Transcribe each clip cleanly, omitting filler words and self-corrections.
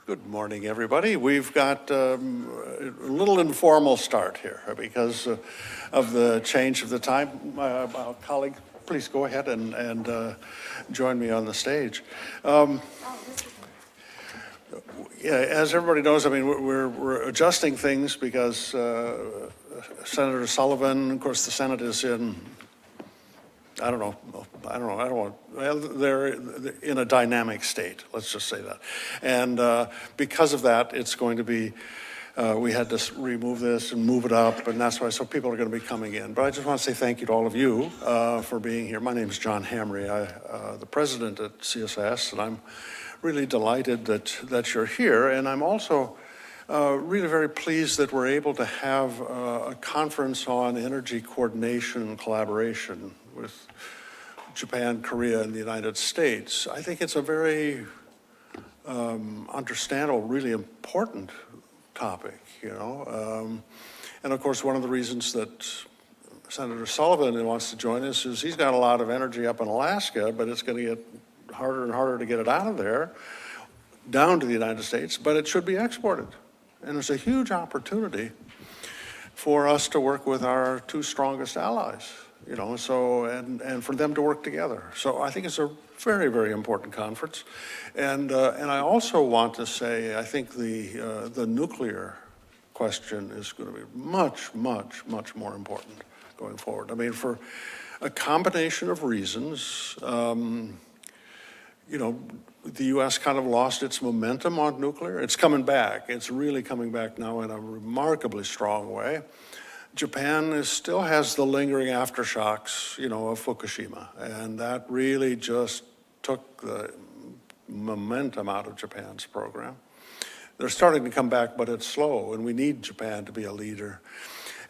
Good morning, everybody. We've got a little informal start here because of the change of the time. My colleague, please go ahead and join me on the stage. Yeah, as everybody knows, I mean, we're adjusting things because Senator Sullivan, of course, the Senate is in, I don't know, well, they're in a dynamic state, let's just say that. And because of that, it's going to be, we had to remove this and move it up, and that's why, so people are going to be coming in. But I just want to say thank you to all of you for being here. My name is John Hamry, I'm the president at CSIS, and I'm really delighted that you're here. And I'm also really very pleased that we're able to have a conference on energy coordination and collaboration with Japan, Korea, and the United States. I think it's a very understandable, really important topic, you know. And of course, one of the reasons that Senator Sullivan wants to join us is he's got a lot of energy up in Alaska, but it's going to get harder and harder to get it out of there, down to the United States, but it should be exported. And it's a huge opportunity for us to work with our two strongest allies, you know, so, and for them to work together. So I think it's a very, very important conference. And I also want to say, I think the nuclear question is going to be much, much, much more important going forward. I mean, for a combination of reasons, you know, the U.S. kind of lost its momentum on nuclear. It's coming back. It's really coming back now in a remarkably strong way. Japan still has the lingering aftershocks, you know, of Fukushima, and that really just took the momentum out of Japan's program. They're starting to come back, but it's slow, and we need Japan to be a leader.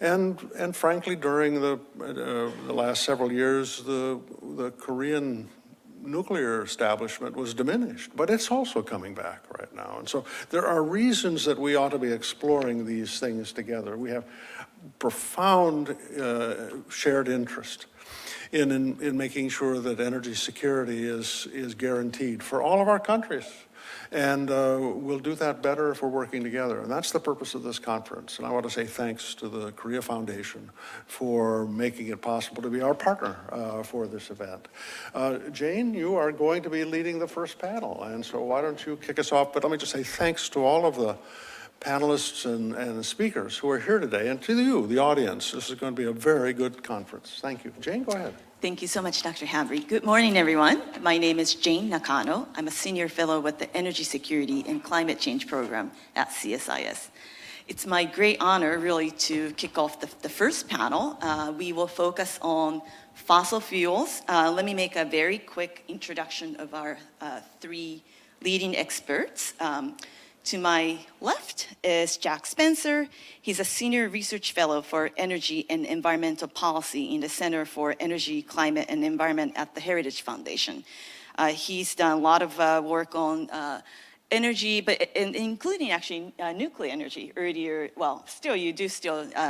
And frankly, during the last several years, the Korean nuclear establishment was diminished, but it's also coming back right now. And so there are reasons that we ought to be exploring these things together. We have profound shared interest in making sure that energy security is guaranteed for all of our countries. And we'll do that better if we're working together. And that's the purpose of this conference. And I want to say thanks to the Korea Foundation for making it possible to be our partner for this event. Jane, you are going to be leading the first panel. And so why don't you kick us off? But let me just say thanks to all of the panelists and speakers who are here today, and to you, the audience. This is going to be a very good conference. Thank you. Jane, go ahead. Thank you so much, Dr. Hamry. Good morning, everyone. My name is Jane Nakano. I'm a senior fellow with the Energy Security and Climate Change Program at CSIS. It's my great honor, really, to kick off the first panel. We will focus on fossil fuels. Let me make a very quick introduction of our three leading experts. To my left is Jack Spencer. He's a senior research fellow for energy and environmental policy in the Center for Energy, Climate, and Environment at the Heritage Foundation. He's done a lot of work on energy, but including actually nuclear energy earlier. Well, still you do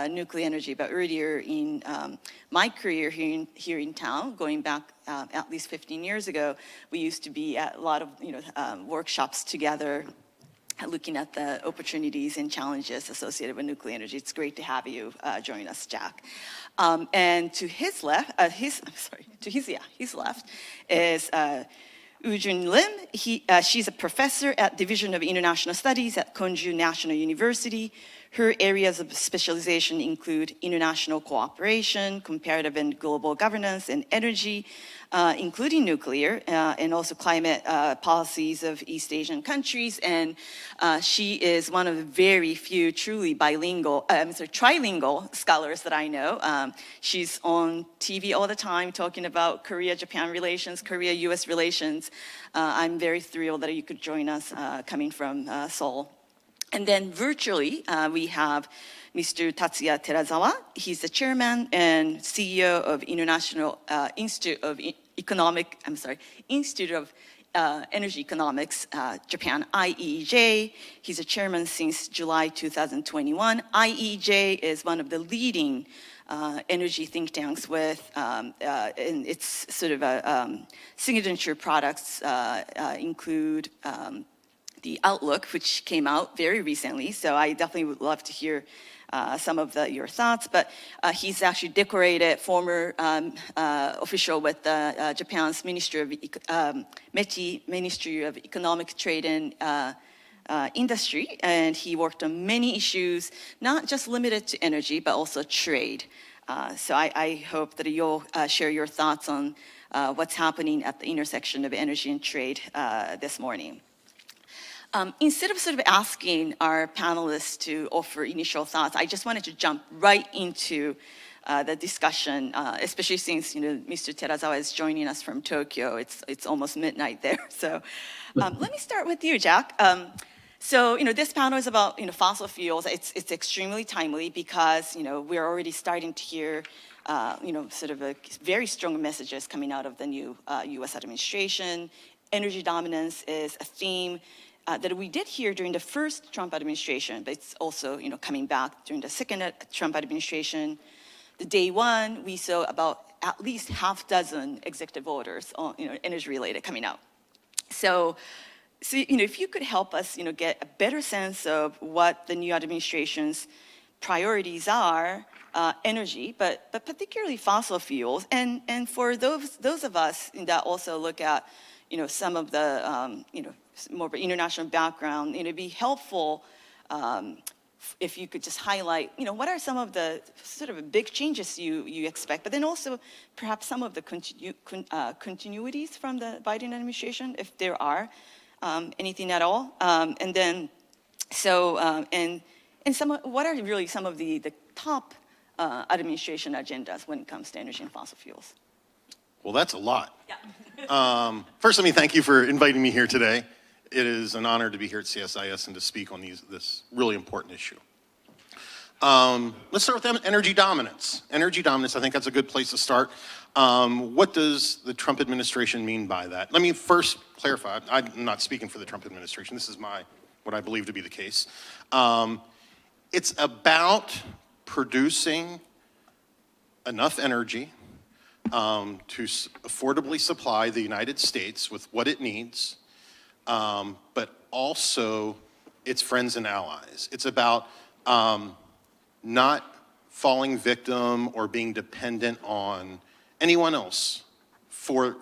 nuclear energy, but earlier in my career here in town, going back at least 15 years ago, we used to be at a lot of workshops together, looking at the opportunities and challenges associated with nuclear energy. It's great to have you join us, Jack. And to his left, his left is Ujun Lim. She's a professor at Division of International Studies at Konju National University. Her areas of specialization include international cooperation, comparative and global governance, and energy, including nuclear, and also climate policies of East Asian countries. And she is one of the very few truly trilingual scholars that I know. She's on TV all the time talking about Korea-Japan relations, Korea-US relations. I'm very thrilled that you could join us coming from Seoul. And then virtually, we have Mr. Tatsuya Terazawa. He's the chairman and CEO of International Institute of Energy Economics, Japan, IEJ. He's a chairman since July 2021. IEJ is one of the leading energy think tanks with, and its sort of signature products include the outlook, which came out very recently. So I definitely would love to hear some of your thoughts. But he's actually decorated former official with Japan's Ministry of METI, Ministry of Economic Trade and Industry, and he worked on many issues, not just limited to energy, but also trade. So I hope that you'll share your thoughts on what's happening at the intersection of energy and trade this morning. Instead of sort of asking our panelists to offer initial thoughts, I just wanted to jump right into the discussion, especially since Mr. Terazawa is joining us from Tokyo. It's almost midnight there. So let me start with you, Jack. So this panel is about fossil fuels. It's extremely timely because we're already starting to hear sort of very strong messages coming out of the new U.S. administration. Energy dominance is a theme that we did hear during the first Trump administration, but it's also coming back during the second Trump administration. The day one, we saw about at least half dozen executive orders on energy related coming out. So if you could help us get a better sense of what the new administration's priorities are, energy, but particularly fossil fuels, and for those of us that also look at some of the more of an international background, it'd be helpful if you could just highlight what are some of the sort of big changes you expect, but then also perhaps some of the continuities from the Biden administration, if there are anything at all, and then what are really some of the top administration agendas when it comes to energy and fossil fuels? Well, that's a lot. Yeah. First, let me thank you for inviting me here today. It is an honor to be here at CSIS and to speak on this really important issue. Let's start with energy dominance. Energy dominance, I think that's a good place to start. What does the Trump administration mean by that? Let me first clarify. I'm not speaking for the Trump administration. This is what I believe to be the case. It's about producing enough energy to affordably supply the United States with what it needs, but also its friends and allies. It's about not falling victim or being dependent on anyone else for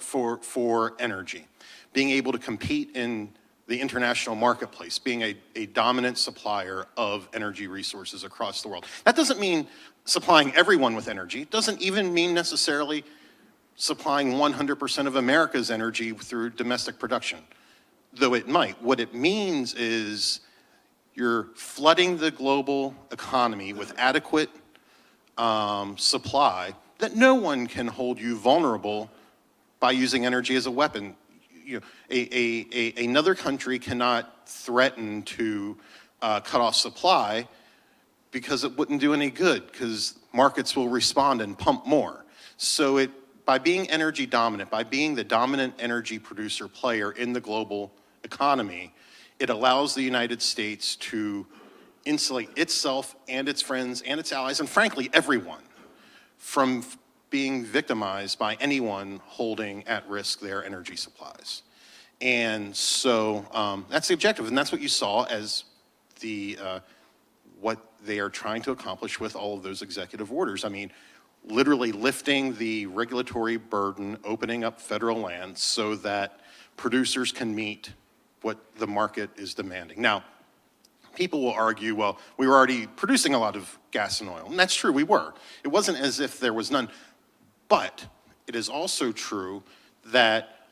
energy, being able to compete in the international marketplace, being a dominant supplier of energy resources across the world. That doesn't mean supplying everyone with energy. It doesn't even mean necessarily supplying 100% of America's energy through domestic production, though it might. What it means is you're flooding the global economy with adequate supply that no one can hold you vulnerable by using energy as a weapon. Another country cannot threaten to cut off supply because it wouldn't do any good, because markets will respond and pump more. So by being energy dominant, by being the dominant energy producer player in the global economy, it allows the United States to insulate itself and its friends and its allies, and frankly, everyone, from being victimized by anyone holding at risk their energy supplies. And so that's the objective, and that's what you saw as what they are trying to accomplish with all of those executive orders. I mean, literally lifting the regulatory burden, opening up federal land so that producers can meet what the market is demanding. Now, people will argue, well, we were already producing a lot of gas and oil, and that's true, we were. It wasn't as if there was none, but it is also true that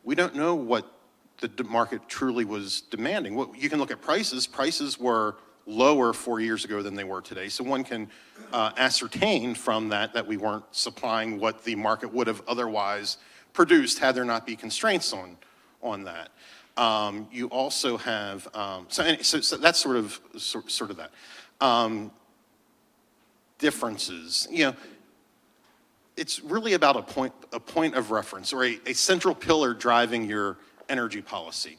we don't know what the market truly was demanding. You can look at prices. Prices were lower 4 years ago than they were today. So one can ascertain from that we weren't supplying what the market would have otherwise produced had there not be constraints on that. You also have, so that's sort of that. Differences, it's really about a point of reference or a central pillar driving your energy policy.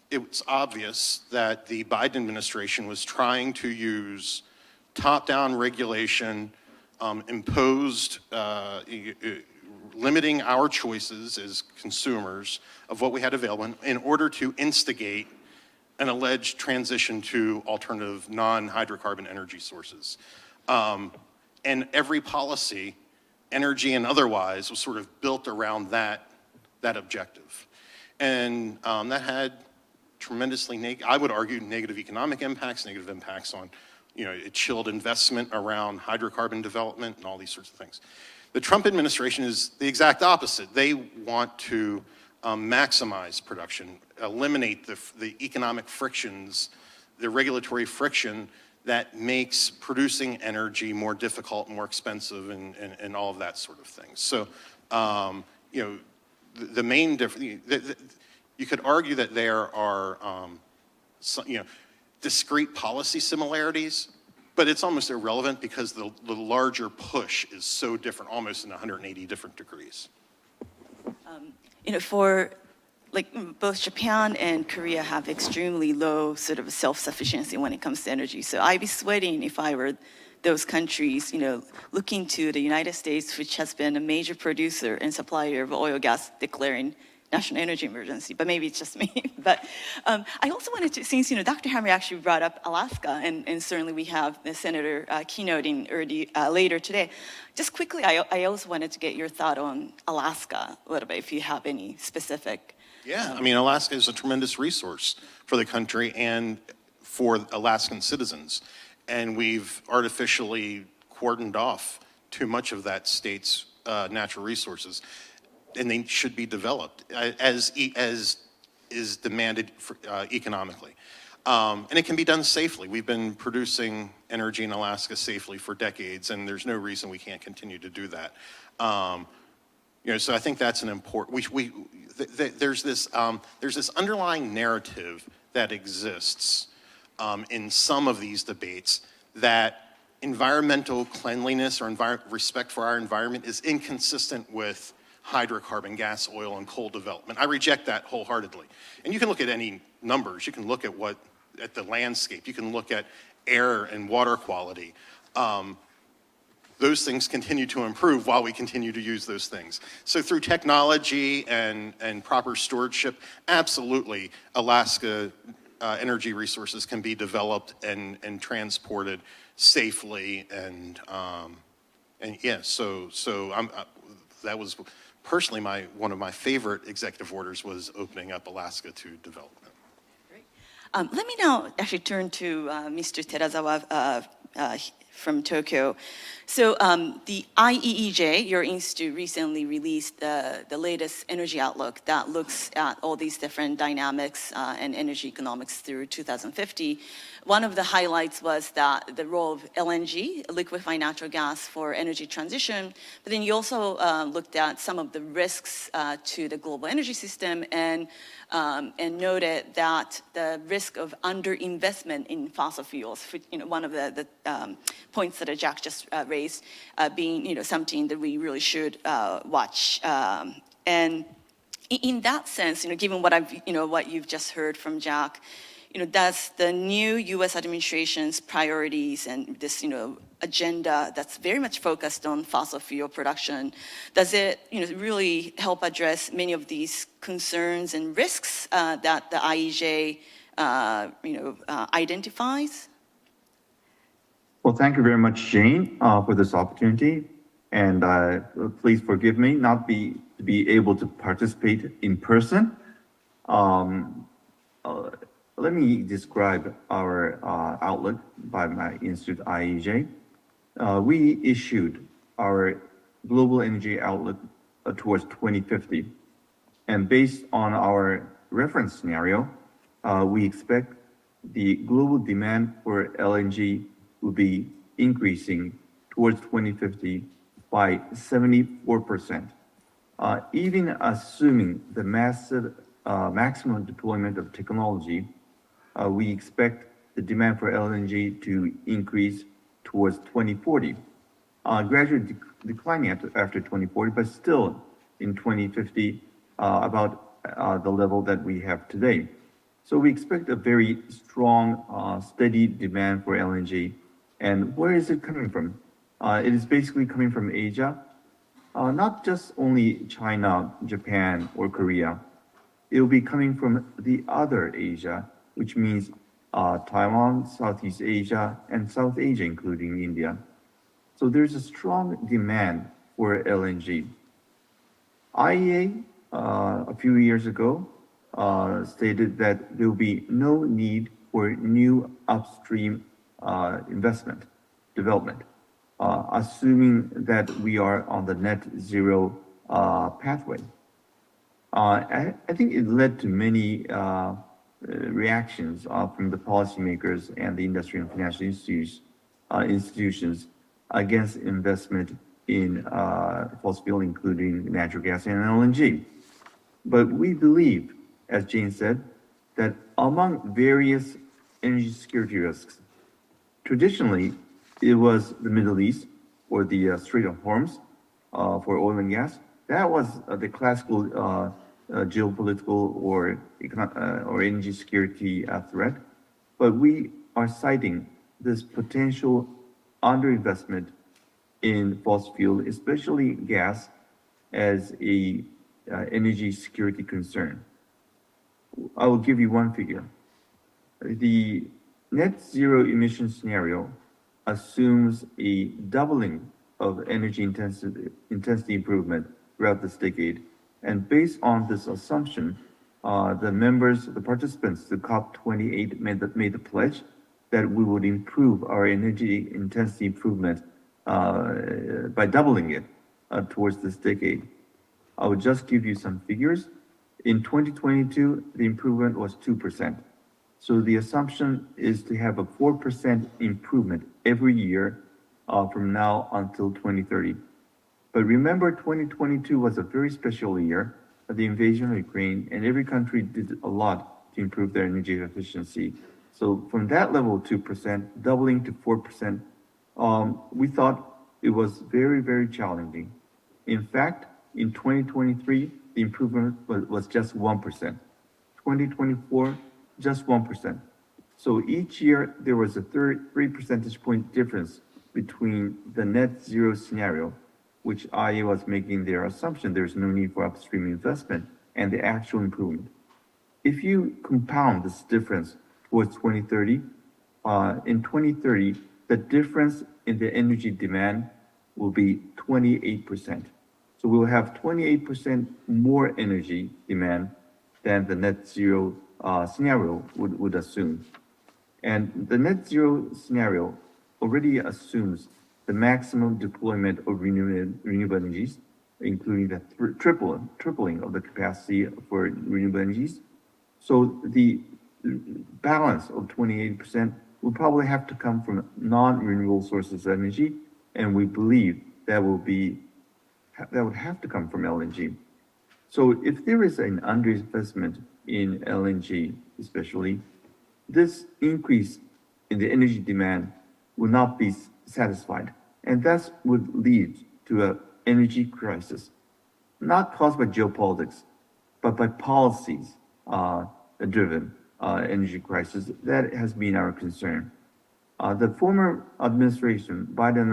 It's obvious that the Biden administration was trying to use top-down regulation imposed, limiting our choices as consumers of what we had available in order to instigate an alleged transition to alternative non-hydrocarbon energy sources. And every policy, energy and otherwise, was sort of built around that objective. And that had tremendously, I would argue, negative economic impacts, negative impacts on, it chilled investment around hydrocarbon development and all these sorts of things. The Trump administration is the exact opposite. They want to maximize production, eliminate the economic frictions, the regulatory friction that makes producing energy more difficult, more expensive, and all of that sort of thing. So, the main difference, you could argue that there are, discrete policy similarities, but it's almost irrelevant because the larger push is so different, almost in 180 different degrees. For both Japan and Korea have extremely low sort of self-sufficiency when it comes to energy. So I'd be sweating if I were those countries, looking to the United States, which has been a major producer and supplier of oil and gas, declaring national energy emergency, but maybe it's just me. But I also wanted to, since Dr. Hammer actually brought up Alaska, and certainly we have the senator keynoting later today. Just quickly, I also wanted to get your thought on Alaska a little bit, if you have any specific. Yeah, I mean, Alaska is a tremendous resource for the country and for Alaskan citizens, and we've artificially cordoned off too much of that state's natural resources. And they should be developed as is demanded economically. And it can be done safely. We've been producing energy in Alaska safely for decades, and there's no reason we can't continue to do that. So I think that's an important, there's this underlying narrative that exists in some of these debates that environmental cleanliness or respect for our environment is inconsistent with hydrocarbon, gas, oil, and coal development. I reject that wholeheartedly. And you can look at any numbers. You can look at the landscape. You can look at air and water quality. Those things continue to improve while we continue to use those things. So through technology and proper stewardship, absolutely, Alaska energy resources can be developed and transported safely. And yeah, so that was personally one of my favorite executive orders was opening up Alaska to development. Great. Let me now actually turn to Mr. Terazawa from Tokyo. So the IEEJ, your institute, recently released the latest energy outlook that looks at all these different dynamics and energy economics through 2050. One of the highlights was that the role of LNG, liquefied natural gas, for energy transition. But then you also looked at some of the risks to the global energy system and noted that the risk of underinvestment in fossil fuels, one of the points that Jack just raised, being something that we really should watch. And in that sense, given what you've just heard from Jack, does the new U.S. administration's priorities and this, agenda that's very much focused on fossil fuel production, does it, really help address many of these concerns and risks that the IEJ, identifies? Well, thank you very much, Jane, for this opportunity. And please forgive me not to be able to participate in person. Let me describe our outlook by my institute, IEJ. We issued our global energy outlook towards 2050. And based on our reference scenario, we expect the global demand for LNG will be increasing towards 2050 by 74%. Even assuming the massive maximum deployment of technology, we expect the demand for LNG to increase towards 2040, gradually declining after 2040, but still in 2050 about the level that we have today. So we expect a very strong, steady demand for LNG. And where is it coming from? It is basically coming from Asia, not just only China, Japan, or Korea. It will be coming from the other Asia, which means Taiwan, Southeast Asia, and South Asia, including India. So there's a strong demand for LNG. IEA, a few years ago, stated that there will be no need for new upstream investment, development, assuming that we are on the net zero pathway. I think it led to many reactions from the policymakers and the industry and financial institutions against investment in fossil fuel, including natural gas and LNG. But we believe, as Jane said, that among various energy security risks, traditionally, it was the Middle East or the Strait of Hormuz for oil and gas. That was the classical geopolitical or energy security threat. But we are citing this potential underinvestment in fossil fuel, especially gas, as a energy security concern. I will give you one figure. The net zero emission scenario assumes a doubling of energy intensity improvement throughout this decade. And based on this assumption, the participants to COP28 made the pledge that we would improve our energy intensity improvement by doubling it towards this decade. I will just give you some figures. In 2022, the improvement was 2%. So the assumption is to have a 4% improvement every year from now until 2030. But remember, 2022 was a very special year, the invasion of Ukraine, and every country did a lot to improve their energy efficiency. So from that level, 2%, doubling to 4%, we thought it was very, very challenging. In fact, in 2023, the improvement was just 1%. 2024, just 1%. So each year, there was a 3 percentage point difference between the net zero scenario, which IEA was making their assumption there's no need for upstream investment, and the actual improvement. If you compound this difference towards 2030, in 2030, the difference in the energy demand will be 28%. So we'll have 28% more energy demand than the net zero scenario would assume. And the net zero scenario already assumes the maximum deployment of renewable energies, including the tripling of the capacity for renewable energies. So the balance of 28% will probably have to come from non-renewable sources of energy, and we believe that would have to come from LNG. So if there is an underinvestment in LNG, especially, this increase in the energy demand will not be satisfied, and that would lead to an energy crisis, not caused by geopolitics, but by policies driven energy crisis. That has been our concern. The former administration, Biden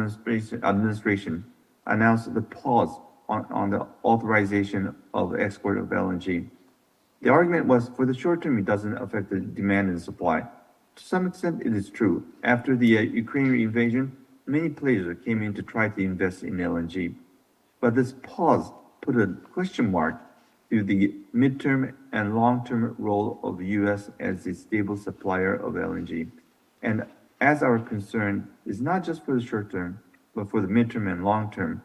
administration, announced the pause on the authorization of export of LNG. The argument was, for the short term, it doesn't affect the demand and supply. To some extent, it is true. After the Ukrainian invasion, many players came in to try to invest in LNG. But this pause put a question mark to the midterm and long-term role of the U.S. as a stable supplier of LNG. And as our concern is not just for the short term, but for the midterm and long term,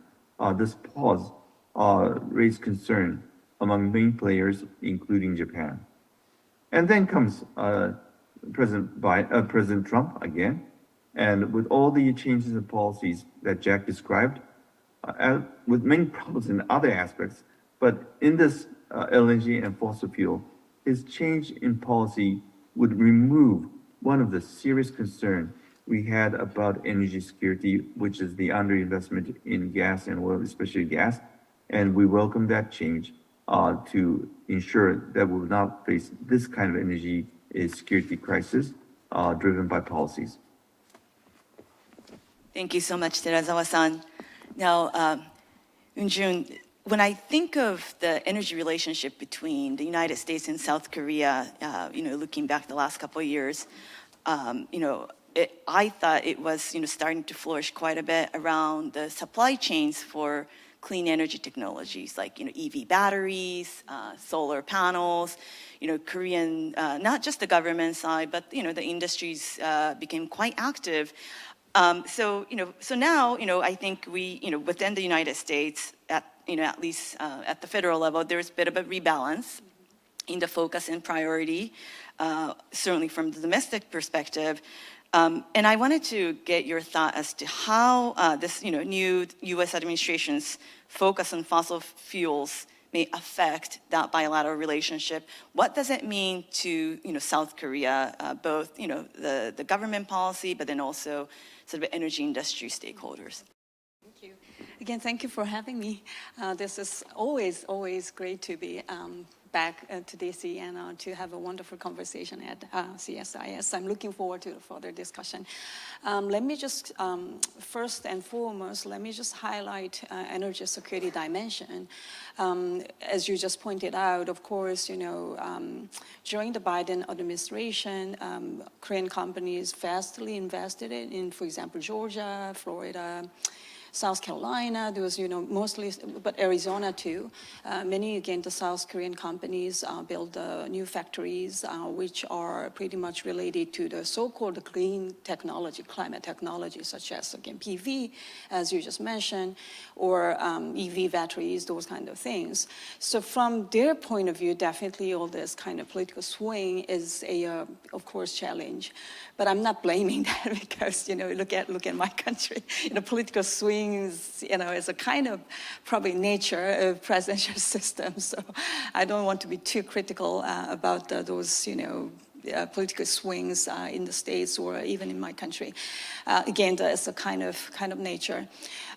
this pause raised concern among main players, including Japan. And then comes President Trump again, and with all the changes in policies that Jack described, with many problems in other aspects, but in this LNG and fossil fuel, his change in policy would remove one of the serious concerns we had about energy security, which is the underinvestment in gas and oil, especially gas. And we welcome that change to ensure that we will not face this kind of energy security crisis driven by policies. Thank you so much, Terazawa-san. Now, Eun-Jun, when I think of the energy relationship between the United States and South Korea, looking back the last couple of years, I thought it was, starting to flourish quite a bit around the supply chains for clean energy technologies like, EV batteries, solar panels, Korean, not just the government side, but, the industries became quite active. So now, I think we, within the United States, at least at the federal level, there's a bit of a rebalance in the focus and priority, certainly from the domestic perspective. And I wanted to get your thought as to how this, new U.S. administration's focus on fossil fuels may affect that bilateral relationship. What does it mean to, South Korea, both, the government policy, but then also sort of energy industry stakeholders? Thank you. Again, thank you for having me. This is always great to be back to DC and to have a wonderful conversation at CSIS. I'm looking forward to the further discussion. Let me just, first and foremost, let me just highlight energy security dimension. As you just pointed out, of course, during the Biden administration, Korean companies vastly invested in, for example, Georgia, Florida, South Carolina, there was, mostly, but Arizona too. Many, again, the South Korean companies build new factories, which are pretty much related to the so-called clean technology, climate technology, such as, again, PV, as you just mentioned, or EV batteries, those kind of things. So from their point of view, definitely all this kind of political swing is a, of course, challenge. But I'm not blaming that because, look at my country. Political swings, is a kind of probably nature of presidential system. So I don't want to be too critical about those, political swings in the States or even in my country. Again, that's a kind of nature.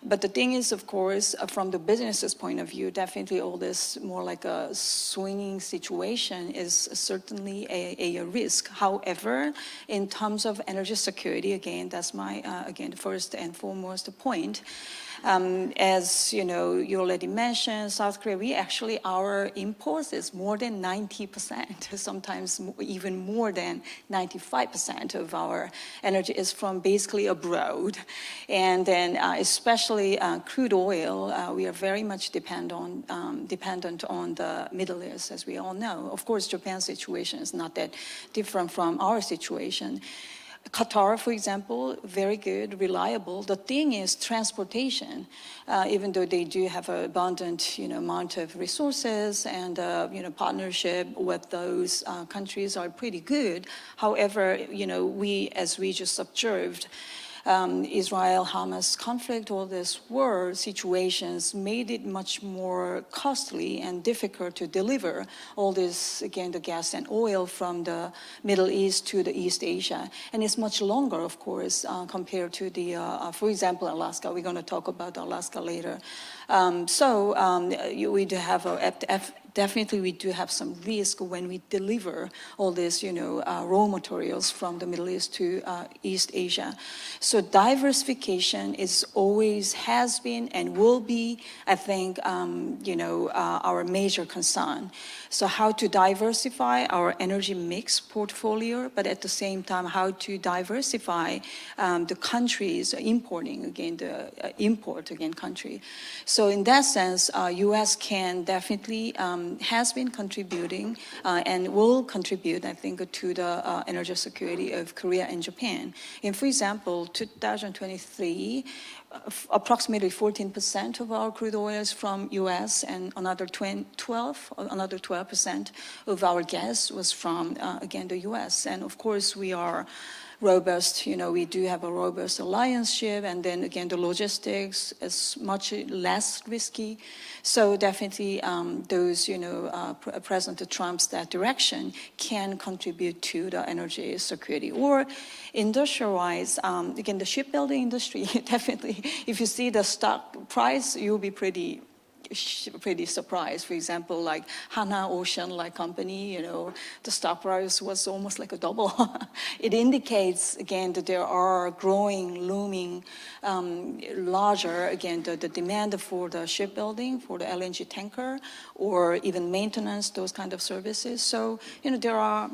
But the thing is, of course, from the business's point of view, definitely all this more like a swinging situation is certainly a risk. However, in terms of energy security, again, that's my, again, first and foremost point. As you already mentioned, South Korea, our imports is more than 90%, sometimes even more than 95% of our energy is from basically abroad. And then especially crude oil, we are very much dependent on the Middle East, as we all know. Of course, Japan's situation is not that different from our situation. Qatar, for example, very good, reliable. The thing is transportation. Even though they do have an abundant, amount of resources and, partnership with those countries are pretty good. However, as we just observed, Israel-Hamas conflict, all this war situations made it much more costly and difficult to deliver all this, again, the gas and oil from the Middle East to the East Asia. And it's much longer, of course, compared to the, for example, Alaska. We're going to talk about Alaska later. We do have definitely we do have some risk when we deliver all this, raw materials from the Middle East to East Asia. So diversification has been and will be, I think, our major concern. So how to diversify our energy mix portfolio, but at the same time, how to diversify the countries importing, again, country. So in that sense, U.S. can definitely has been contributing and will contribute, I think, to the energy security of Korea and Japan. And for example, 2023, approximately 14% of our crude oil is from U.S. and another 12% of our gas was from, again, the U.S. And of course, we are robust, we do have a robust alliance-ship, and then again, the logistics is much less risky. So definitely those, President Trump's that direction can contribute to the energy security. Or industrial-wise, again, the shipbuilding industry, definitely, if you see the stock price, you'll be pretty pretty surprised. For example, like Hana Ocean, like company, the stock price was almost like a double. It indicates, again, that there are growing, looming, larger, again, the demand for the shipbuilding, for the LNG tanker, or even maintenance, those kind of services. So, there are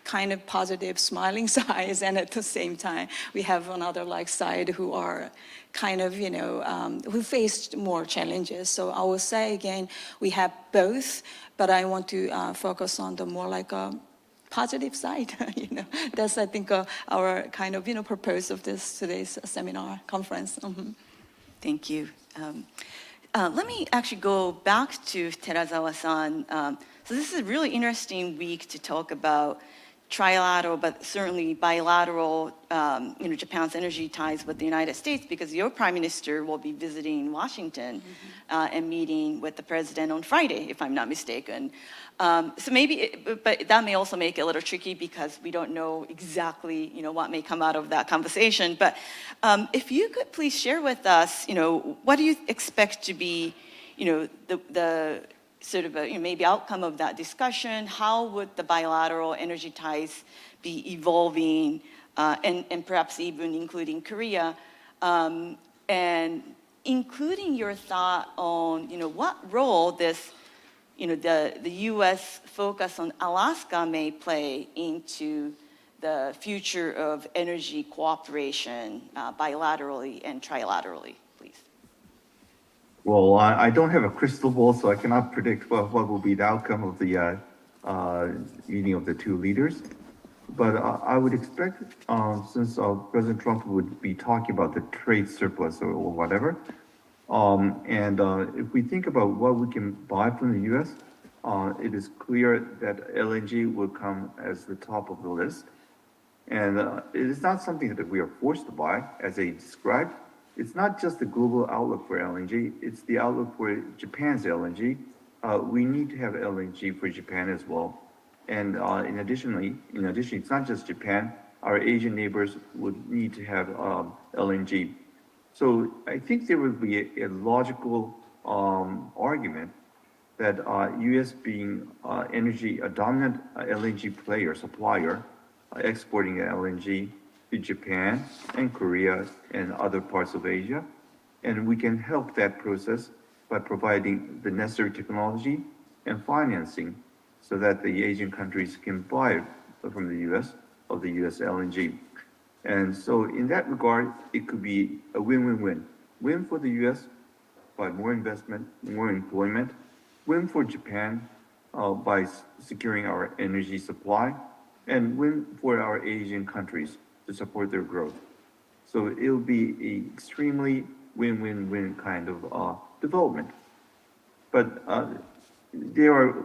kind of positive smiling sides, and at the same time we have another side who are kind of who faced more challenges. So I will say again, we have both, but I want to focus on the more positive side. That's I think our kind of purpose of today's seminar conference. Thank you. Let me actually go back to Terazawa-san. So this is a really interesting week to talk about trilateral, but certainly bilateral, Japan's energy ties with the United States, because your prime minister will be visiting Washington and meeting with the president on Friday, if I'm not mistaken. So maybe, but that may also make it a little tricky because we don't know exactly, what may come out of that conversation. But if you could please share with us, what do you expect to be, the sort of maybe outcome of that discussion? How would the bilateral energy ties be evolving, and perhaps even including Korea, and including your thought on what role this the U.S. focus on Alaska may play into the future of energy cooperation, bilaterally and trilaterally, please. Well, I don't have a crystal ball, so I cannot predict what will be the outcome of the meeting of the two leaders. But I would expect, since President Trump would be talking about the trade surplus or whatever, and if we think about what we can buy from the U.S., it is clear that LNG will come as the top of the list. And it is not something that we are forced to buy, as they described. It's not just the global outlook for LNG, it's the outlook for Japan's LNG. We need to have LNG for Japan as well. And in addition, it's not just Japan, our Asian neighbors would need to have LNG. So I think there would be a logical argument that U.S. being a dominant LNG player, supplier, exporting LNG to Japan and Korea and other parts of Asia. And we can help that process by providing the necessary technology and financing so that the Asian countries can buy from the U.S. of the U.S. LNG. And so in that regard, it could be a win-win-win. Win for the U.S. by more investment, more employment. Win for Japan by securing our energy supply. And win for our Asian countries to support their growth. So it'll be an extremely win-win-win kind of development. But there are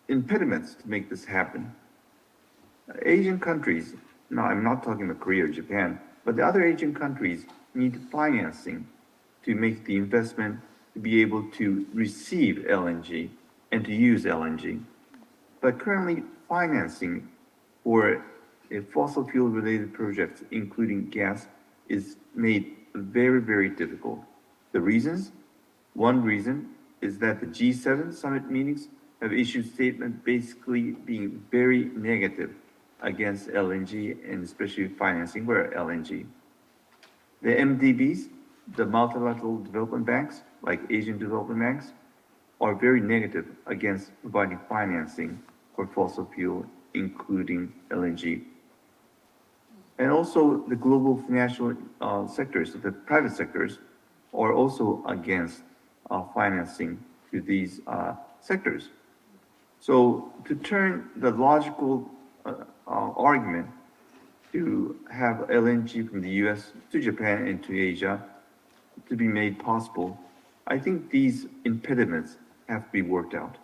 impediments to make this happen. Asian countries, now I'm not talking about Korea or Japan, but the other Asian countries need financing to make the investment to be able to receive LNG and to use LNG. But currently financing for a fossil fuel related projects, including gas, is made very, very difficult. The reasons? One reason is that the G7 summit meetings have issued statements basically being very negative against LNG and especially financing for LNG. The MDBs, the multilateral development banks, like Asian development banks, are very negative against providing financing for fossil fuel, including LNG. And also the global financial sectors, the private sectors, are also against financing to these sectors. So to turn the logical argument to have LNG from the US to Japan and to Asia to be made possible, I think these impediments have to be worked out.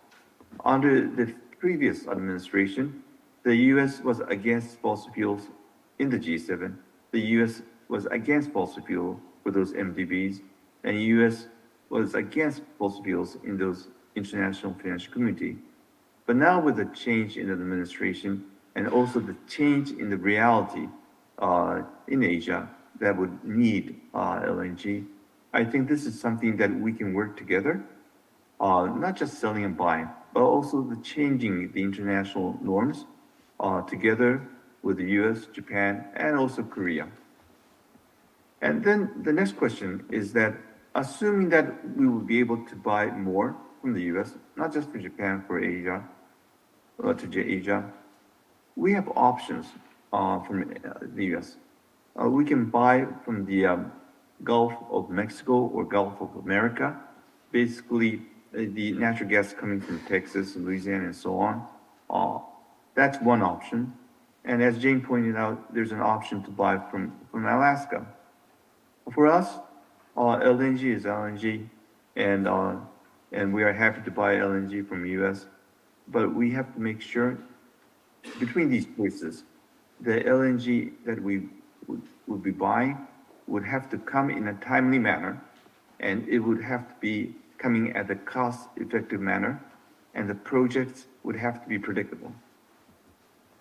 Under the previous administration, the US was against fossil fuels in the G7. The US was against fossil fuel for those MDBs, and the US was against fossil fuels in those international financial community. But now with the change in the administration and also the change in the reality in Asia that would need LNG, I think this is something that we can work together not just selling and buying, but also the changing the international norms together with the U.S., Japan, and also Korea. And then the next question is that assuming that we will be able to buy more from the U.S., not just for Japan, for Asia, Asia, we have options from the U.S. We can buy from the Gulf of Mexico or Gulf of America, basically the natural gas coming from Texas, Louisiana, and so on. That's one option. And as Jane pointed out, there's an option to buy from Alaska. For us, LNG is LNG, and we are happy to buy LNG from the U.S., but we have to make sure between these choices, the LNG that we would be buying would have to come in a timely manner, and it would have to be coming at a cost-effective manner, and the projects would have to be predictable.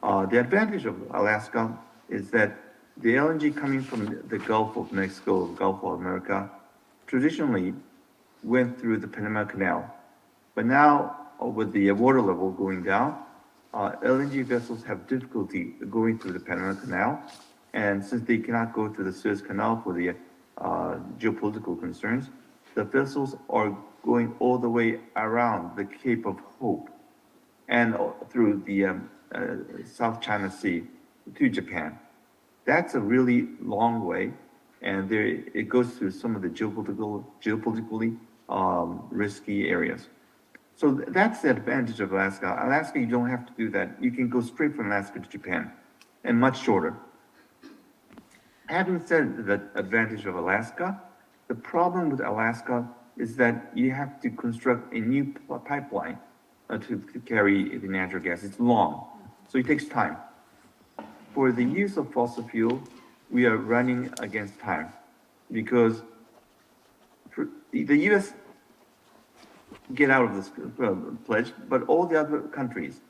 The advantage of Alaska is that the LNG coming from the Gulf of Mexico, Gulf of America, traditionally went through the Panama Canal. But now, with the water level going down, LNG vessels have difficulty going through the Panama Canal. And since they cannot go through the Suez Canal for the geopolitical concerns, the vessels are going all the way around the Cape of Hope and through the South China Sea to Japan. That's a really long way, and it goes through some of the geopolitically risky areas. So that's the advantage of Alaska. Alaska, you don't have to do that. You can go straight from Alaska to Japan, and much shorter. Having said the advantage of Alaska, the problem with Alaska is that you have to construct a new pipeline to carry the natural gas. It's long, so it takes time. For the use of fossil fuel, we are running against time because the U.S. get out of this pledge, but all the other countries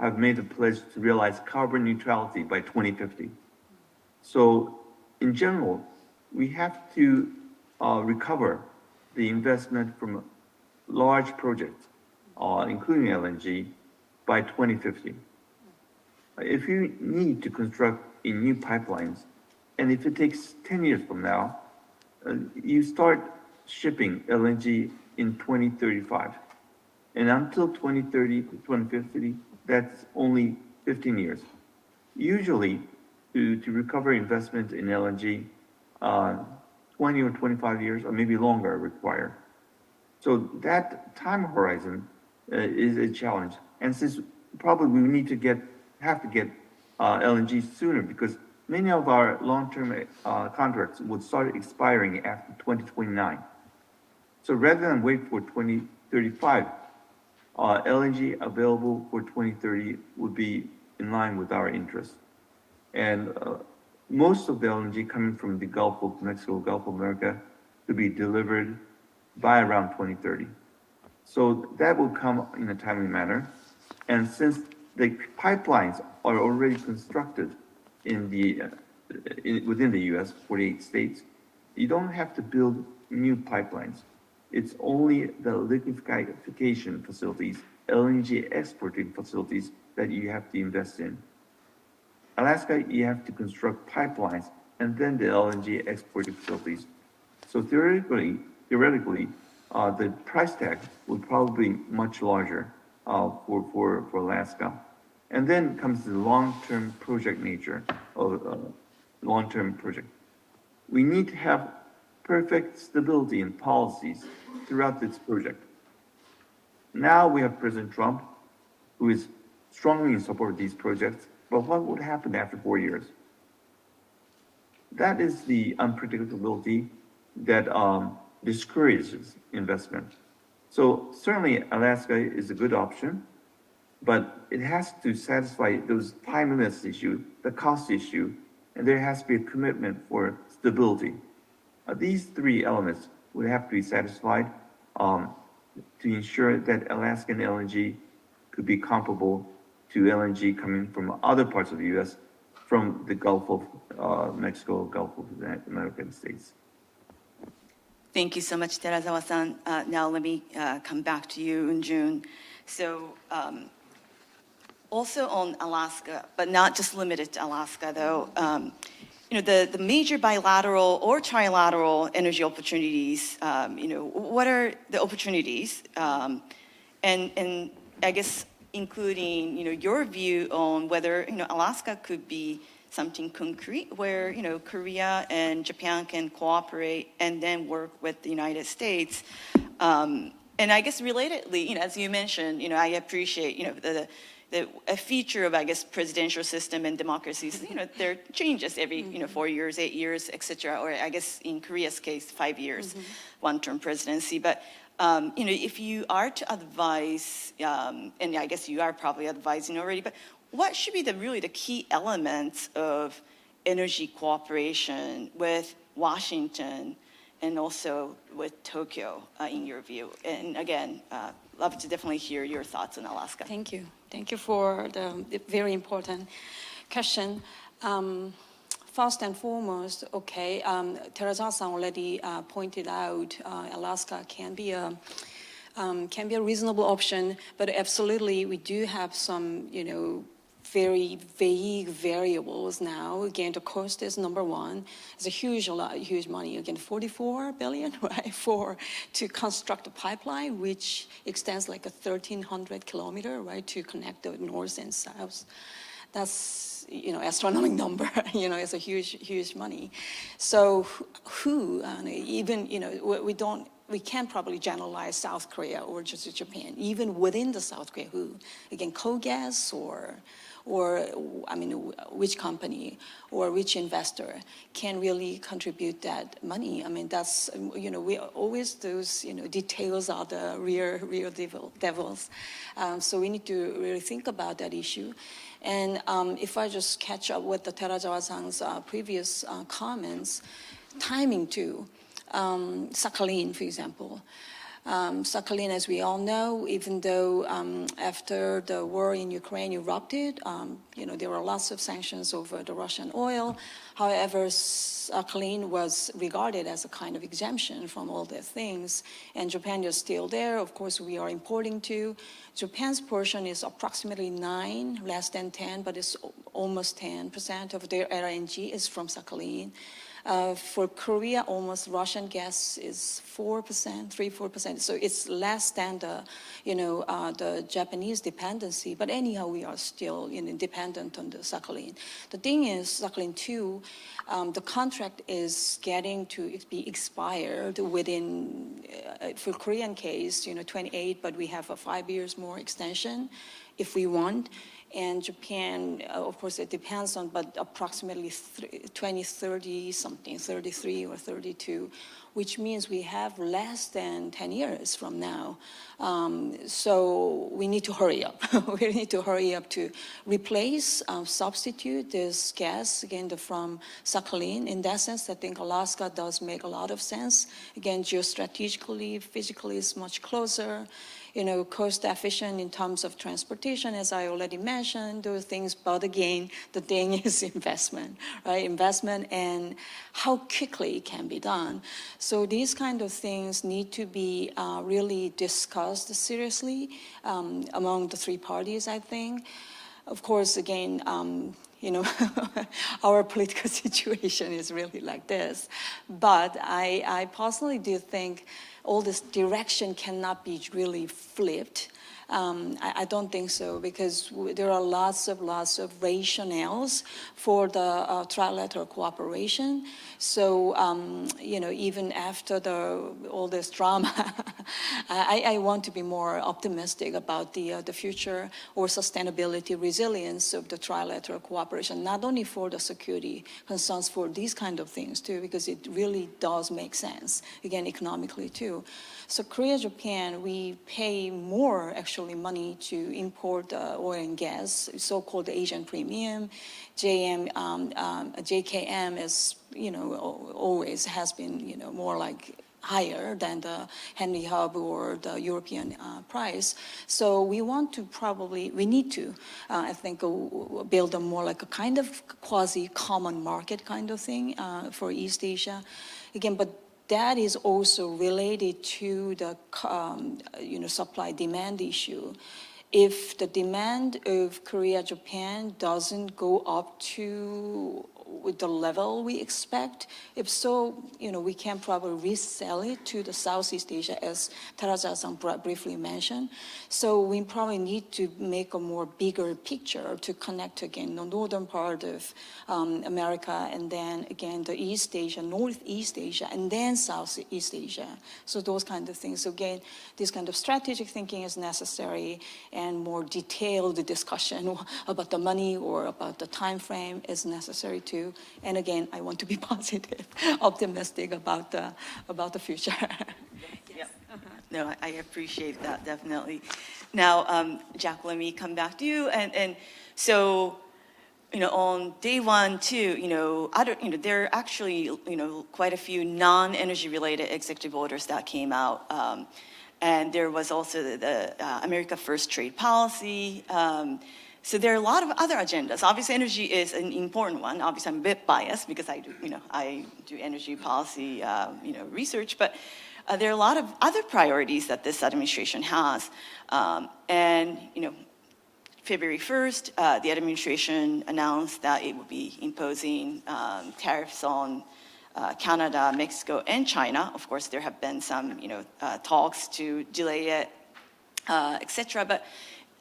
have made a pledge to realize carbon neutrality by 2050. So in general, we have to recover the investment from large projects, including LNG, by 2050. If you need to construct in new pipelines, and if it takes 10 years from now, you start shipping LNG in 2035. And until 2030, 2050, that's only 15 years. Usually, to recover investment in LNG, 20 or 25 years, or maybe longer are required. So that time horizon is a challenge. And since probably we have to get LNG sooner because many of our long-term contracts would start expiring after 2029. So rather than wait for 2035, LNG available for 2030 would be in line with our interests. And most of the LNG coming from the Gulf of Mexico, Gulf of America, to be delivered by around 2030. So that will come in a timely manner. And since the pipelines are already constructed in within the U.S., 48 states, you don't have to build new pipelines. It's only the liquefaction facilities, LNG exporting facilities that you have to invest in. Alaska, you have to construct pipelines and then the LNG exporting facilities. So theoretically, the price tag would probably be much larger for Alaska. And then comes the long-term project nature of long-term project. We need to have perfect stability in policies throughout this project. Now we have President Trump, who is strongly in support of these projects, but what would happen after 4 years? That is the unpredictability that discourages investment. So certainly Alaska is a good option, but it has to satisfy those timeliness issue, the cost issue, and there has to be a commitment for stability. These three elements would have to be satisfied to ensure that Alaskan LNG could be comparable to LNG coming from other parts of the U.S., from the Gulf of Mexico, Gulf of the American states. Thank you so much, Terazawa-san. Now let me come back to you in June. So also on Alaska, but not just limited to Alaska, though, the major bilateral or trilateral energy opportunities, what are the opportunities? And I guess including, your view on whether, Alaska could be something concrete where, Korea and Japan can cooperate and then work with the United States. And I guess relatedly, as you mentioned, I appreciate, a feature of, I guess, presidential system and democracies, there are changes every, 4 years, 8 years, et cetera, or I guess in Korea's case, 5 years, one-term presidency. But, if you are to advise, and I guess you are probably advising already, but what should be really the key elements of energy cooperation with Washington and also with Tokyo, in your view? And again, love to definitely hear your thoughts on Alaska. Thank you. Thank you for the very important question. First and foremost, Terazawa-san already pointed out Alaska can be a reasonable option, but absolutely we do have some, very vague variables now. Again, the cost is number one. It's huge money. Again, 44 billion, right, to construct a pipeline which extends like a 1,300 kilometer, right, to connect the north and south. That's, astronomical number. It's a huge money. So who, even, we can't probably generalize South Korea or just Japan. Even within the South Korea, who, again, KOGAS or which company or which investor can really contribute that money? That's, we always, those, details are the real devils. So we need to really think about that issue. And if I just catch up with the Terazawa-san's previous comments, timing too. Sakhalin, for example. Sakhalin, as we all know, even though after the war in Ukraine erupted, there were lots of sanctions over the Russian oil. However, Sakhalin was regarded as a kind of exemption from all the things, and Japan is still there. Of course, we are importing too. Japan's portion is approximately 9, less than 10, but it's almost 10% of their LNG is from Sakhalin. For Korea, almost Russian gas is 4%, 3-4%. So it's less than the Japanese dependency. But anyhow, we are still dependent on the Sakhalin. The thing is, Sakhalin 2, the contract is getting to be expired within, for Korean case, 28, but we have a 5 years more extension if we want. And Japan, of course, it depends on, but approximately 2030 something, 33 or 32, which means we have less than 10 years from now. So we need to hurry up. We need to hurry up to replace, substitute this gas, again, from Sakhalin. In that sense, I think Alaska does make a lot of sense. Again, geostrategically, physically, it's much closer. Cost efficient in terms of transportation, as I already mentioned, those things. But again, the thing is investment, right? Investment and how quickly it can be done. So these kind of things need to be really discussed seriously among the three parties, I think. Of course, again, our political situation is really like this. But I personally do think all this direction cannot be really flipped. I don't think so, because there are lots of rationales for the trilateral cooperation. So, even after all this drama, I want to be more optimistic about the future or sustainability, resilience of the trilateral cooperation, not only for the security concerns, for these kind of things too, because it really does make sense, again, economically too. So Korea, Japan, we pay more actually money to import oil and gas, so-called Asian premium. JKM is, always has been, more like higher than the Henry Hub or the European price. So we need to, I think, build a more like a kind of quasi-common market kind of thing for East Asia. Again, but that is also related to the supply-demand issue. If the demand of Korea, Japan doesn't go up to with the level we expect, if so, we can probably resell it to the Southeast Asia, as Taraja-san briefly mentioned. So we probably need to make a more bigger picture to connect again the northern part of America, and then again the East Asia, Northeast Asia, and then Southeast Asia. So those kind of things. So again, this kind of strategic thinking is necessary, and more detailed discussion about the money or about the time frame is necessary too. And again, I want to be positive, optimistic about the future. Yes. No, I appreciate that, definitely. Now, Jack, let me come back to you. And so, on day one, too, there are actually, quite a few non-energy related executive orders that came out. And there was also the America First trade policy. So there are a lot of other agendas. Obviously, energy is an important one. Obviously, I'm a bit biased because I do energy policy, research. But there are a lot of other priorities that this administration has. And February 1st, the administration announced that it would be imposing tariffs on Canada, Mexico, and China. Of course, there have been some, talks to delay it, et cetera. But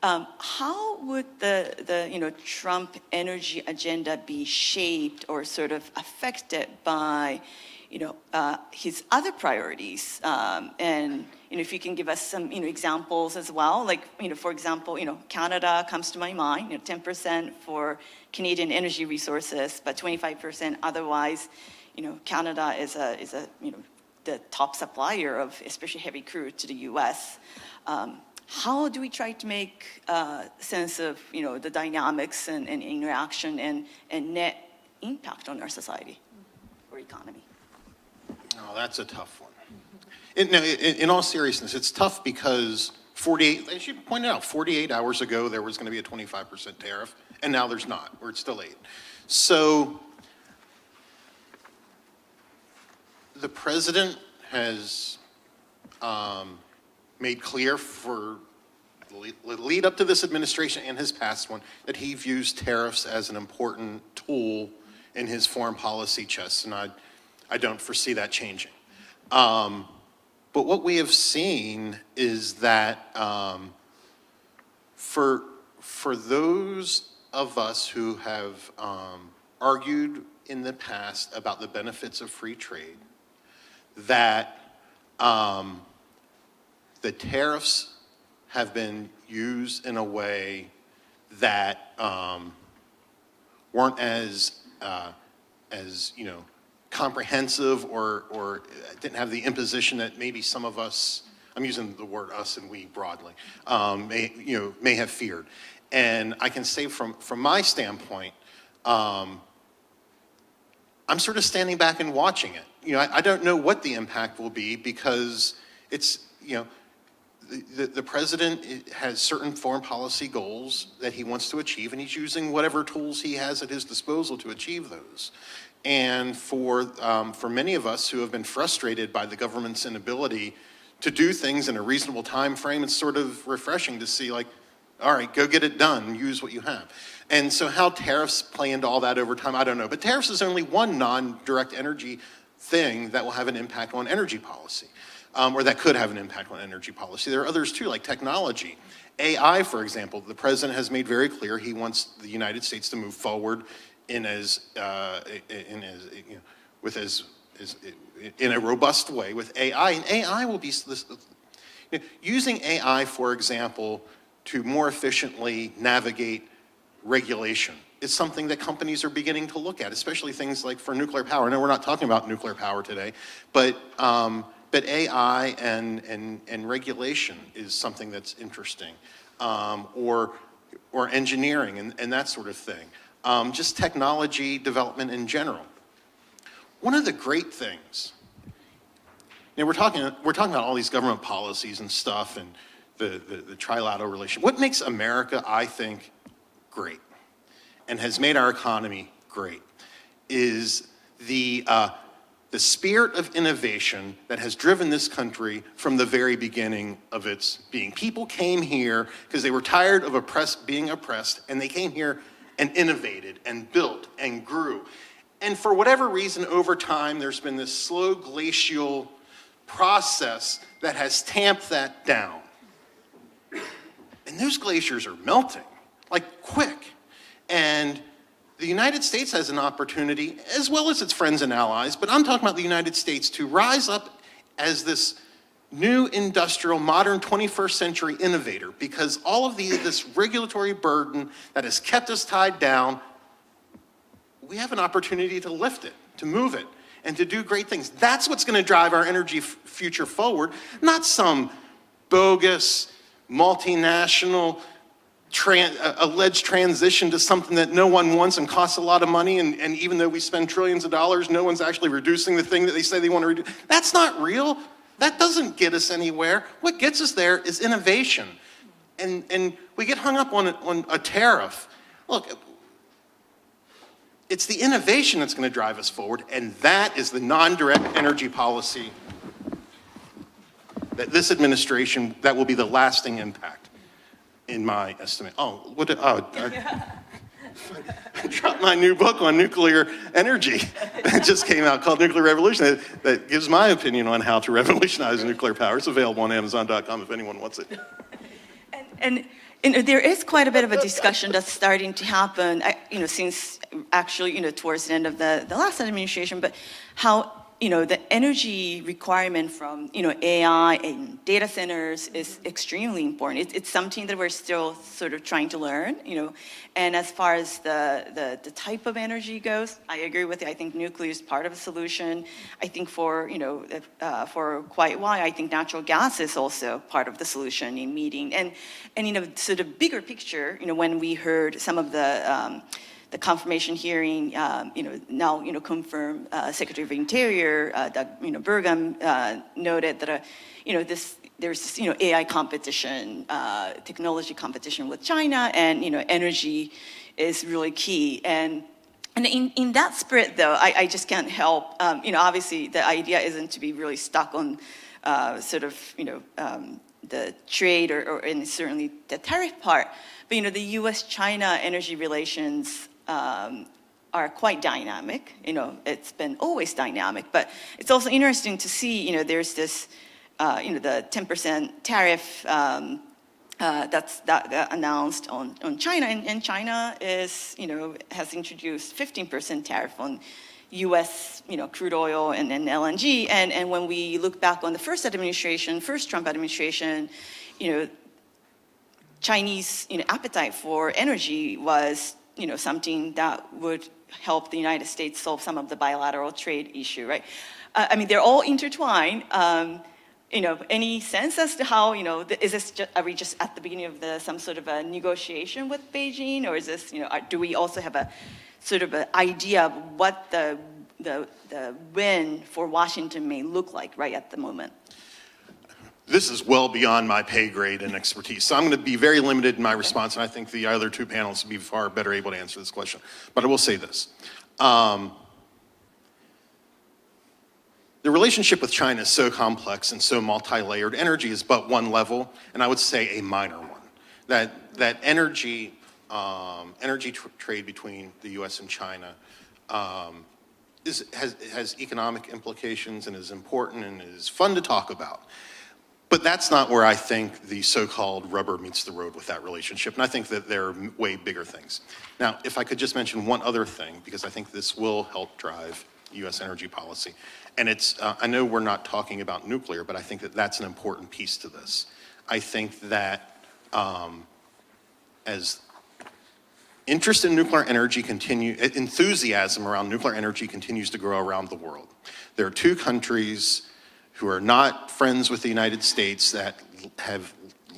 how would the Trump energy agenda be shaped or sort of affected by, his other priorities? And if you can give us some, examples as well. Like, for example, Canada comes to my mind. 10% for Canadian energy resources, but 25% otherwise. Canada is the top supplier of especially heavy crude to the U.S. How do we try to make sense of the dynamics and interaction and net impact on our society or economy? Oh, that's a tough one. In all seriousness, it's tough because as you pointed out, 48 hours ago there was going to be a 25% tariff, and now there's not, or it's still 8. So the president has made clear for the lead up to this administration and his past one that he views tariffs as an important tool in his foreign policy chest, and I don't foresee that changing. But what we have seen is that for those of us who have argued in the past about the benefits of free trade, that the tariffs have been used in a way that weren't as comprehensive or didn't have the imposition that maybe some of us, I'm using the word us and we broadly, may have feared. And I can say from my standpoint, I'm sort of standing back and watching it. I don't know what the impact will be because it's, the president has certain foreign policy goals that he wants to achieve, and he's using whatever tools he has at his disposal to achieve those. And for many of us who have been frustrated by the government's inability to do things in a reasonable time frame, it's sort of refreshing to see, like, all right, go get it done, use what you have. And so how tariffs play into all that over time, I don't know. But tariffs is only one non-direct energy thing that will have an impact on energy policy, or that could have an impact on energy policy. There are others too, like technology. AI, for example, the president has made very clear he wants the United States to move forward in a robust way with AI, and AI will be using AI, for example, to more efficiently navigate regulation. It's something that companies are beginning to look at, especially things like for nuclear power. I know we're not talking about nuclear power today, but AI and regulation is something that's interesting, or engineering and that sort of thing. Just technology development in general. One of the great things, we're talking about all these government policies and stuff and the trilateral relation. What makes America, I think, great and has made our economy great is the the spirit of innovation that has driven this country from the very beginning of its being. People came here because they were tired of being oppressed, and they came here and innovated and built and grew. And for whatever reason, over time, there's been this slow glacial process that has tamped that down. And those glaciers are melting, like quick. And the United States has an opportunity, as well as its friends and allies, but I'm talking about the United States, to rise up as this new industrial, modern 21st century innovator, because all of this regulatory burden that has kept us tied down, we have an opportunity to lift it, to move it, and to do great things. That's what's going to drive our energy future forward, not some bogus, multinational, alleged transition to something that no one wants and costs a lot of money, and even though we spend trillions of dollars, no one's actually reducing the thing that they say they want to reduce. That's not real. That doesn't get us anywhere. What gets us there is innovation. And we get hung up on a tariff. Look, it's the innovation that's going to drive us forward, and that is the non-direct energy policy that this administration, that will be the lasting impact, in my estimate. I dropped my new book on nuclear energy. It just came out, called Nuclear Revolution, that gives my opinion on how to revolutionize nuclear power. It's available on Amazon.com if anyone wants it. And there is quite a bit of a discussion that's starting to happen, since actually, towards the end of the last administration, but how, the energy requirement from, AI and data centers is extremely important. It's something that we're still sort of trying to learn, and as far as the type of energy goes, I agree with you. I think nuclear is part of the solution. I think for quite a while, I think natural gas is also part of the solution in meeting. And sort of bigger picture, when we heard some of the confirmation hearing, now, confirmed Secretary of Interior, Doug, Burgum, noted that, there's this, AI competition, technology competition with China, and, energy is really key. And in that spirit, though, I just can't help, obviously the idea isn't to be really stuck on the trade and certainly the tariff part, but, the U.S.-China energy relations are quite dynamic. It's been always dynamic, but it's also interesting to see, there's this, the 10% tariff that's announced on China, and China is, has introduced 15% tariff on U.S. Crude oil and LNG, and when we look back on the first Trump administration, Chinese appetite for energy was something that would help the United States solve some of the bilateral trade issue, right? I mean, they're all intertwined. Any sense as to how, is this are we just at the beginning of some sort of a negotiation with Beijing, or is this, do we also have a sort of an idea of what the win for Washington may look like right at the moment? This is well beyond my pay grade and expertise, so I'm going to be very limited in my response, and I think the other two panelists will be far better able to answer this question. But I will say this. The relationship with China is so complex and so multi-layered. Energy is but one level, and I would say a minor one. That energy trade between the U.S. and China has economic implications and is important and is fun to talk about. But that's not where I think the so-called rubber meets the road with that relationship, and I think that there are way bigger things. Now, if I could just mention one other thing, because I think this will help drive U.S. energy policy, and it's, I know we're not talking about nuclear, but I think that that's an important piece to this. I think that as interest in nuclear energy enthusiasm around nuclear energy continues to grow around the world. There are two countries who are not friends with the United States that have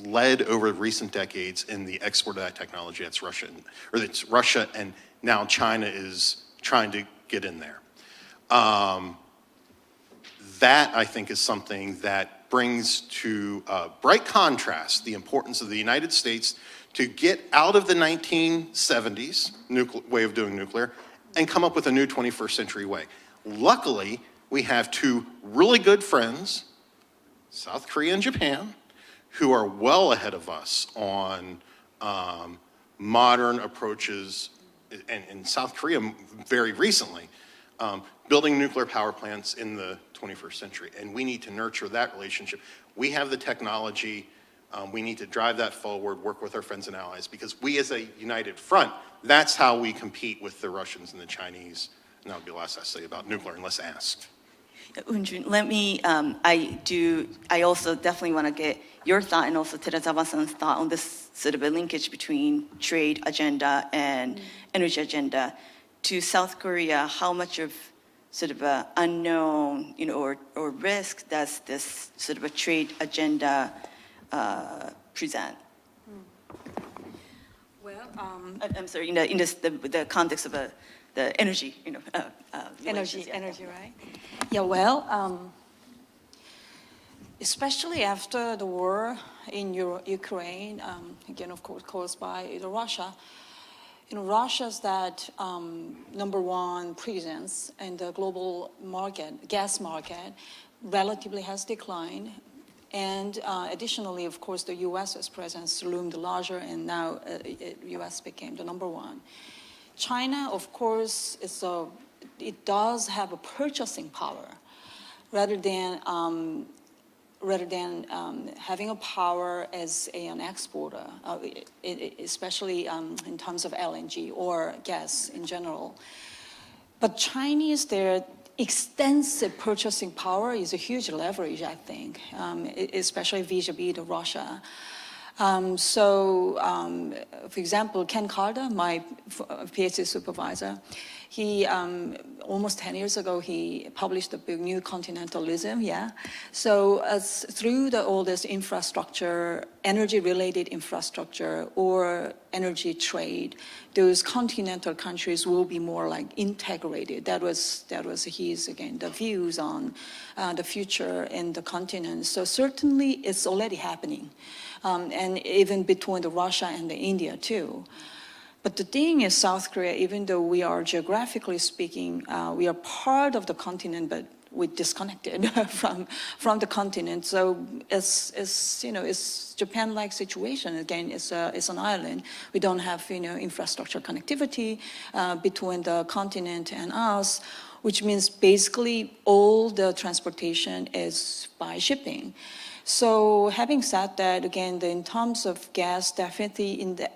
led over recent decades in the export of that technology. That's Russia, it's Russia, and now China is trying to get in there. That, I think, is something that brings to bright contrast the importance of the United States to get out of the 1970s way of doing nuclear and come up with a new 21st century way. Luckily, We have two really good friends, South Korea and Japan, who are well ahead of us on modern approaches, and in South Korea very recently, building nuclear power plants in the 21st century. And we need to nurture that relationship. We have the technology. We need to drive that forward, work with our friends and allies, because we as a united front, that's how we compete with the Russians and the Chinese. And that would be the last I say about nuclear, unless asked. Unjun, let me, I also definitely want to get your thought and also Terazawa-san's thought on this sort of a linkage between trade agenda and energy agenda. To South Korea, how much of sort of a unknown, or risk does this sort of a trade agenda present? Well, I'm sorry, in the context of the energy, relations, yeah. energy, right? Yeah, well, especially after the war in Ukraine, again, of course, caused by Russia. Russia's that number one presence in the global market, gas market, relatively has declined. And additionally, of course, the U.S.'s presence loomed larger, and now U.S. became the number one. China, of course, it does have a purchasing power rather than having a power as an exporter, especially in terms of LNG or gas in general. But Chinese, their extensive purchasing power is a huge leverage, I think, especially vis-a-vis to Russia. For example, Ken Calder, my PhD supervisor, he, almost 10 years ago, he published the book, New Continentalism, yeah? So through all this infrastructure, energy-related infrastructure or energy trade, those continental countries will be more like integrated. That was his, again, the views on the future in the continent. So certainly it's already happening. And even between the Russia and the India too. But the thing is, South Korea, even though we are geographically speaking, we are part of the continent, but we're disconnected from the continent. So it's Japan-like situation. Again, it's an island. We don't have infrastructure connectivity between the continent and us, which means basically all the transportation is by shipping. So having said that, again, in terms of gas, definitely in the,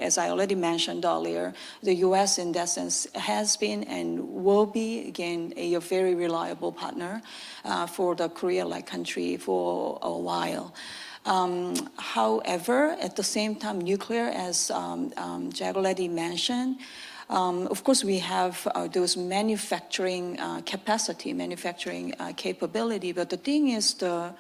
as I already mentioned earlier, the U.S. in that sense has been and will be, again, a very reliable partner for the Korea-like country for a while. However, at the same time, nuclear, as Jack already mentioned, of course, we have those manufacturing capacity, manufacturing capability, but the thing is the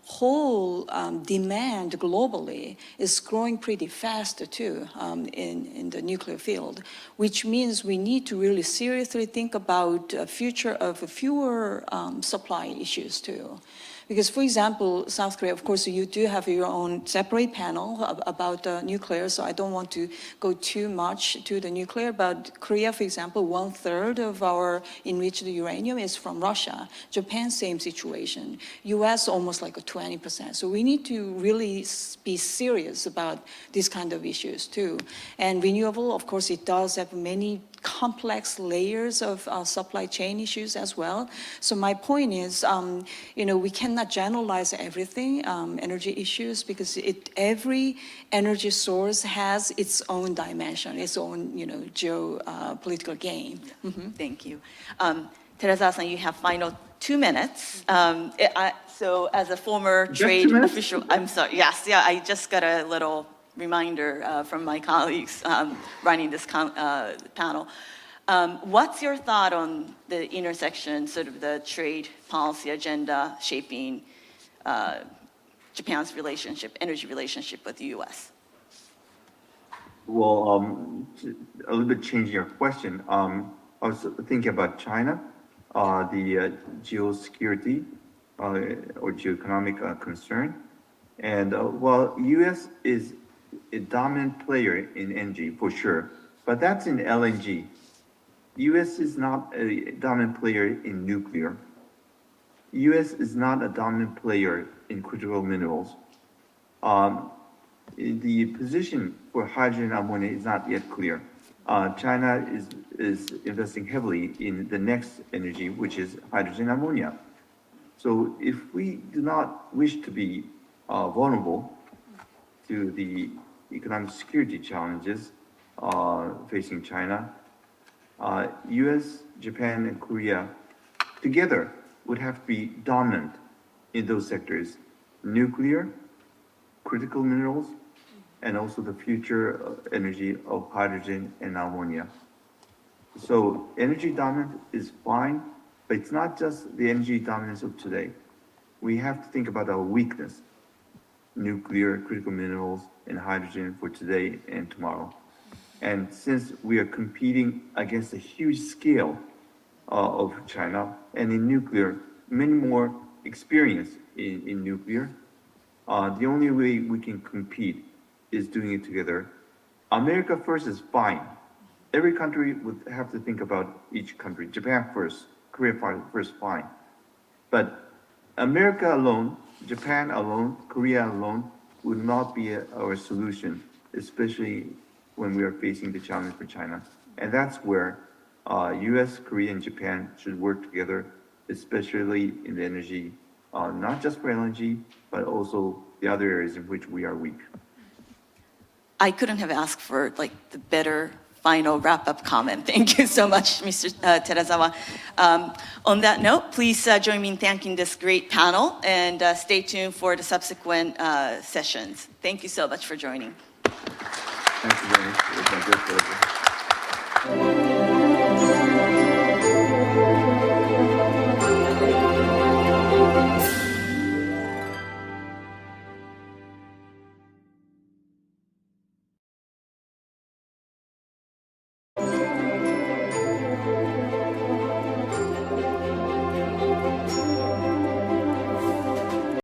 whole demand globally is growing pretty fast too in the nuclear field, which means we need to really seriously think about a future of fewer supply issues too. Because, for example, South Korea, of course, you do have your own separate panel about nuclear, so I don't want to go too much to the nuclear, but Korea, for example, 1/3 of our enriched uranium is from Russia. Japan, same situation. US, almost like a 20%. So we need to really be serious about these kind of issues too. And renewable, of course, it does have many complex layers of supply chain issues as well. So my point is, we cannot generalize everything, energy issues, because every energy source has its own dimension, its own, geopolitical game. Mm-hmm. Thank you. Terazawa-san, you have final 2 minutes. So as a former trade official, I'm sorry, yes, yeah, I just got a little reminder from my colleagues running this panel. What's your thought on the intersection, sort of the trade policy agenda shaping Japan's energy relationship with the U.S.? Well, a little bit changing your question. I was thinking about China, the geosecurity or geoeconomic concern. And while U.S. is a dominant player in energy, for sure, but that's in LNG. U.S. is not a dominant player in nuclear. U.S. is not a dominant player in critical minerals. The position for hydrogen and ammonia is not yet clear. China is investing heavily in the next energy, which is hydrogen and ammonia. So if we do not wish to be vulnerable to the economic security challenges facing China, U.S., Japan, and Korea together would have to be dominant in those sectors: nuclear, critical minerals, and also the future energy of hydrogen and ammonia. So energy dominance is fine, but it's not just the energy dominance of today. We have to think about our weakness: nuclear, critical minerals, and hydrogen for today and tomorrow. And since we are competing against a huge scale of China, and in nuclear, many more experience in nuclear, the only way we can compete is doing it together. America first is fine. Every country would have to think about each country. Japan first, Korea first, fine. But America alone, Japan alone, Korea alone would not be our solution, especially when we are facing the challenge for China. And that's where U.S., Korea, and Japan should work together, especially in the energy, not just for LNG, but also the other areas in which we are weak. I couldn't have asked for like the better final wrap-up comment. Thank you so much, Mr. Terazawa. On that note, please join me in thanking this great panel, and stay tuned for the subsequent sessions. Thank you so much for joining. Thank you very much. It was my great pleasure.